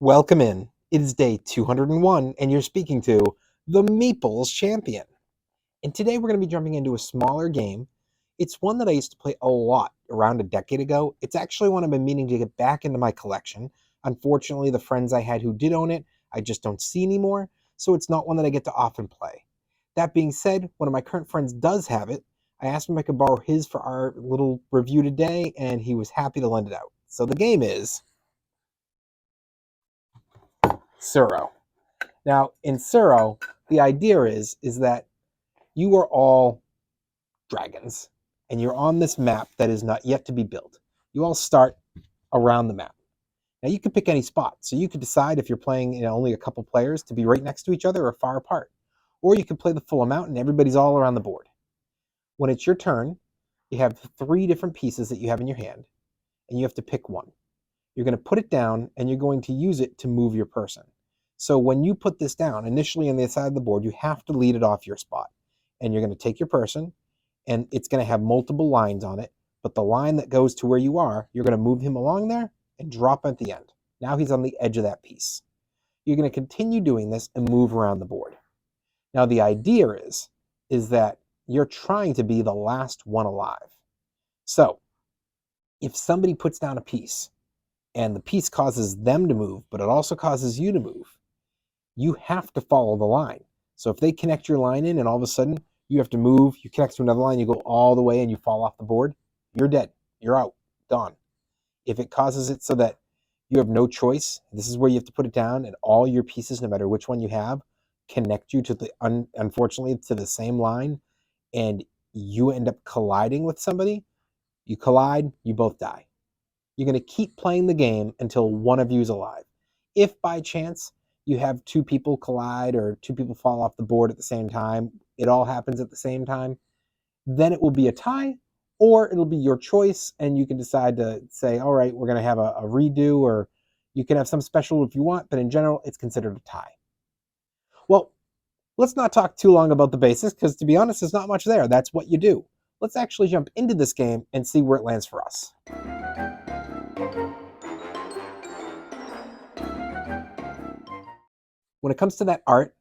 Welcome in. It is day 201, and you're speaking to the Meeples Champion. And today we're going to be jumping into a smaller game. It's one that I used to play a lot around a decade ago. It's actually one I've been meaning to get back into my collection. Unfortunately, the friends I had who did own it, I just don't see anymore, so it's not one that I get to often play. That being said, one of my current friends does have it. I asked him if I could borrow his for our little review today, and he was happy to lend it out. So the game is Tsuro. Now, in Tsuro, the idea is that you are all dragons, and you're on this map that is not yet to be built. You all start around the map. Now, you could pick any spot, so you could decide if you're playing only a couple players to be right next to each other or far apart. Or you could play the full amount and everybody's all around the board. When it's your turn, you have 3 different pieces that you have in your hand, and you have to pick one. You're going to put it down, and you're going to use it to move your person. So when you put this down, initially on the side of the board, you have to lead it off your spot. And you're going to take your person, and it's going to have multiple lines on it. But the line that goes to where you are, you're going to move him along there and drop him at the end. Now he's on the edge of that piece. You're going to continue doing this and move around the board. Now the idea is that you're trying to be the last one alive. So if somebody puts down a piece, and the piece causes them to move, but it also causes you to move, you have to follow the line. So if they connect your line in and all of a sudden you have to move, you connect to another line, you go all the way and you fall off the board, you're dead. You're out. Gone. If it causes it so that you have no choice, this is where you have to put it down, and all your pieces, no matter which one you have, connect you to the, unfortunately, to the same line, and you end up colliding with somebody, you collide, you both die. You're going to keep playing the game until one of you is alive. If by chance you have 2 people collide or 2 people fall off the board at the same time, it all happens at the same time, then it will be a tie, or it'll be your choice, and you can decide to say, all right, we're going to have a redo, or you can have some special if you want, but in general, it's considered a tie. Well, let's not talk too long about the basics, because to be honest, there's not much there. That's what you do. Let's actually jump into this game and see where it lands for us. When it comes to that art,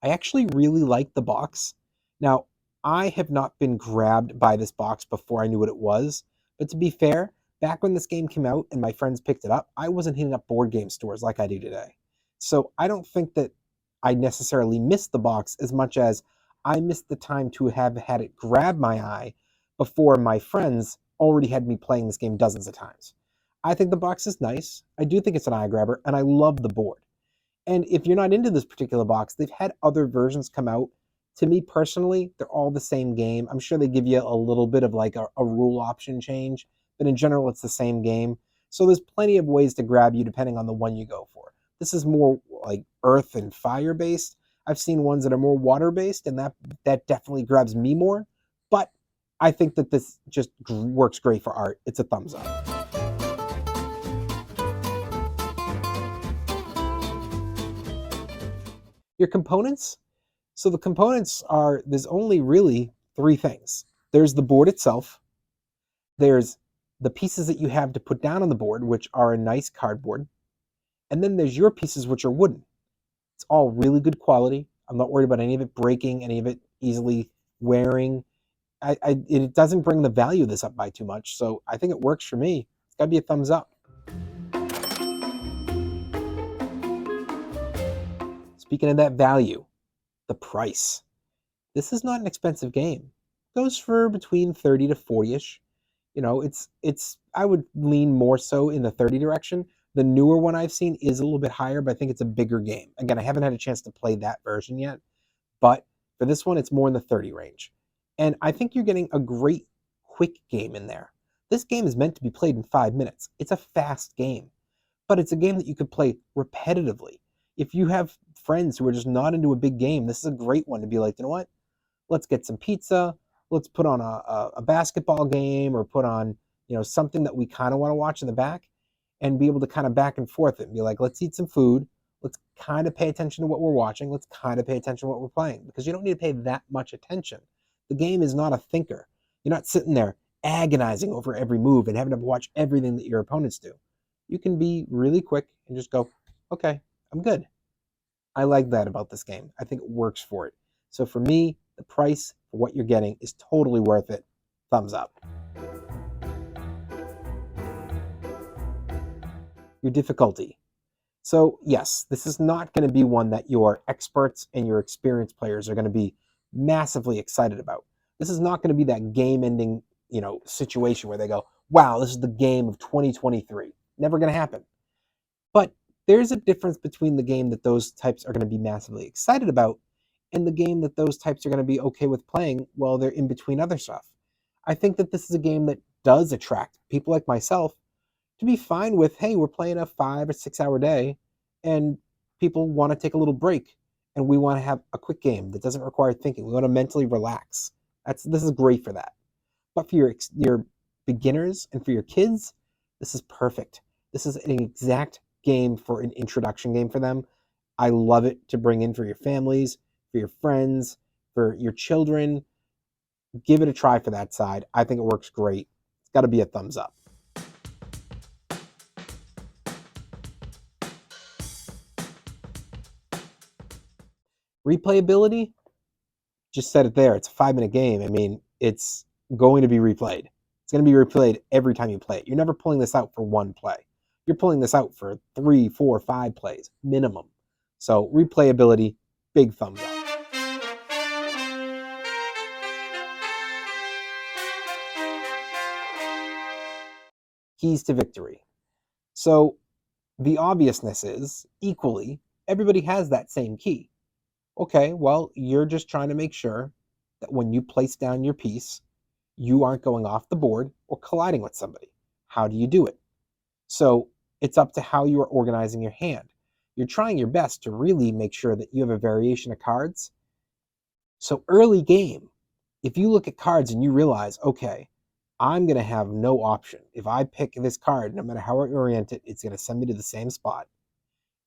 I actually really like the box. Now, I have not been grabbed by this box before I knew what it was, but to be fair, back when this game came out and my friends picked it up, I wasn't hitting up board game stores like I do today. So I don't think that I necessarily missed the box as much as I missed the time to have had it grab my eye before my friends already had me playing this game dozens of times. I think the box is nice. I do think it's an eye grabber, and I love the board. And if you're not into this particular box, they've had other versions come out. To me personally, they're all the same game. I'm sure they give you a little bit of like a rule option change, but in general, it's the same game. So there's plenty of ways to grab you depending on the one you go for. This is more like earth and fire based. I've seen ones that are more water based, and that definitely grabs me more. But I think that this just works great for art. It's a thumbs up. Your components. So the components are, there's only really 3 things. There's the board itself. There's the pieces that you have to put down on the board, which are a nice cardboard. And then there's your pieces, which are wooden. It's all really good quality. I'm not worried about any of it breaking, any of it easily wearing. It doesn't bring the value of this up by too much. So I think it works for me. It's got to be a thumbs up. Speaking of that value, the price. This is not an expensive game. It goes for between 30 to 40-ish. It's I would lean more so in the 30 direction. The newer one I've seen is a little bit higher, but I think it's a bigger game. Again, I haven't had a chance to play that version yet, but for this one, it's more in the 30 range. And I think you're getting a great quick game in there. This game is meant to be played in 5 minutes. It's a fast game, but it's a game that you could play repetitively. If you have friends who are just not into a big game, this is a great one to be like, you know what? Let's get some pizza. Let's put on a basketball game, or put on something that we kind of want to watch in the back, and be able to kind of back and forth it and be like, let's eat some food. Let's kind of pay attention to what we're watching. Let's kind of pay attention to what we're playing, because you don't need to pay that much attention. The game is not a thinker. You're not sitting there agonizing over every move and having to watch everything that your opponents do. You can be really quick and just go, okay, I'm good. I like that about this game. I think it works for it. So for me, the price for what you're getting is totally worth it. Thumbs up. Your difficulty. So yes, this is not going to be one that your experts and your experienced players are going to be massively excited about. This is not going to be that game-ending, situation where they go, "Wow, this is the game of 2023." Never going to happen. But there's a difference between the game that those types are going to be massively excited about and the game that those types are going to be okay with playing while they're in between other stuff. I think that this is a game that does attract people like myself to be fine with, hey, we're playing a 5 or 6 hour day and people want to take a little break and we want to have a quick game that doesn't require thinking. We want to mentally relax. This is great for that. But for your beginners and for your kids, this is perfect. This is an exact game for an introduction game for them. I love it to bring in for your families, for your friends, for your children. Give it a try for that side. I think it works great. It's got to be a thumbs up. Replayability, just said it there. It's a 5 minute game. I mean, it's going to be replayed. It's going to be replayed every time you play it. You're never pulling this out for one play. You're pulling this out for 3, 4, 5 plays minimum. So replayability, big thumbs up. Keys to victory. So the obviousness is equally, everybody has that same key. Okay, well, you're just trying to make sure that when you place down your piece, you aren't going off the board or colliding with somebody. How do you do it? So it's up to how you are organizing your hand. You're trying your best to really make sure that you have a variation of cards. So early game, if you look at cards and you realize, okay, I'm going to have no option. If I pick this card, no matter how I orient it, it's going to send me to the same spot.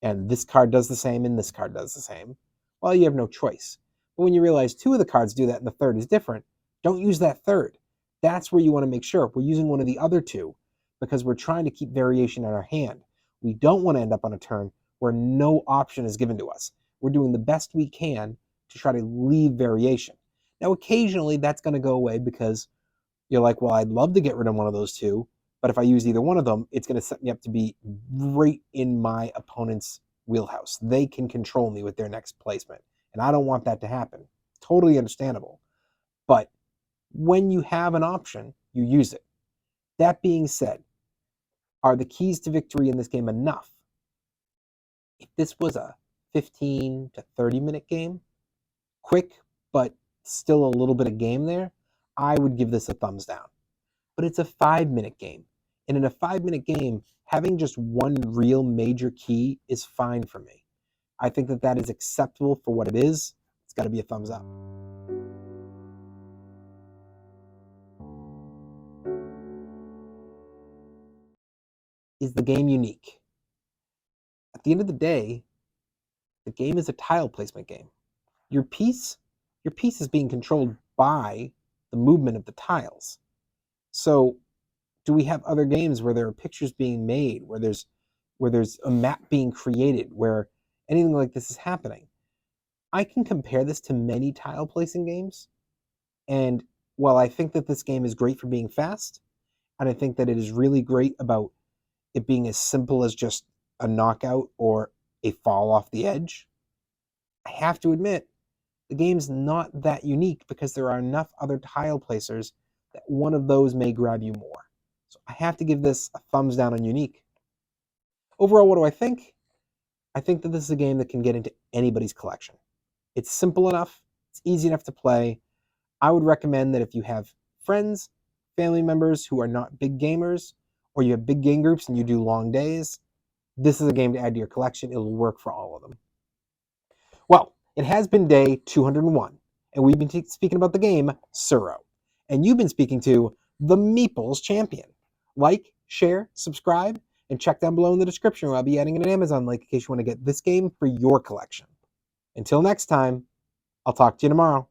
And this card does the same and this card does the same. Well, you have no choice. But when you realize two of the cards do that and the third is different, don't use that third. That's where you want to make sure we're using one of the other two because we're trying to keep variation in our hand. We don't want to end up on a turn where no option is given to us. We're doing the best we can to try to leave variation. Now, occasionally that's going to go away because you're like, well, I'd love to get rid of one of those two, but if I use either one of them, it's going to set me up to be right in my opponent's wheelhouse. They can control me with their next placement, and I don't want that to happen. Totally understandable. But when you have an option, you use it. That being said, are the keys to victory in this game enough? If this was a 15 to 30-minute game, quick, but still a little bit of game there, I would give this a thumbs down. But it's a 5 minute game. And in a 5 minute game, having just one real major key is fine for me. I think that that is acceptable for what it is. It's got to be a thumbs up. Is the game unique? At the end of the day, the game is a tile placement game. Your piece, your piece is being controlled by the movement of the tiles. So do we have other games where there are pictures being made, where there's a map being created, where anything like this is happening? I can compare this to many tile placing games, and while I think that this game is great for being fast, and I think that it is really great about it being as simple as just a knockout or a fall off the edge, I have to admit the game's not that unique because there are enough other tile placers that one of those may grab you more. So I have to give this a thumbs down on unique. Overall, what do I think? I think that this is a game that can get into anybody's collection. It's simple enough, it's easy enough to play. I would recommend that if you have friends, family members who are not big gamers, or you have big game groups and you do long days, this is a game to add to your collection. It'll work for all of them. Well, it has been day 201, and we've been speaking about the game Tsuro. And you've been speaking to the Meeples Champion. Like, share, subscribe, and check down below in the description where I'll be adding an Amazon link in case you want to get this game for your collection. Until next time, I'll talk to you tomorrow.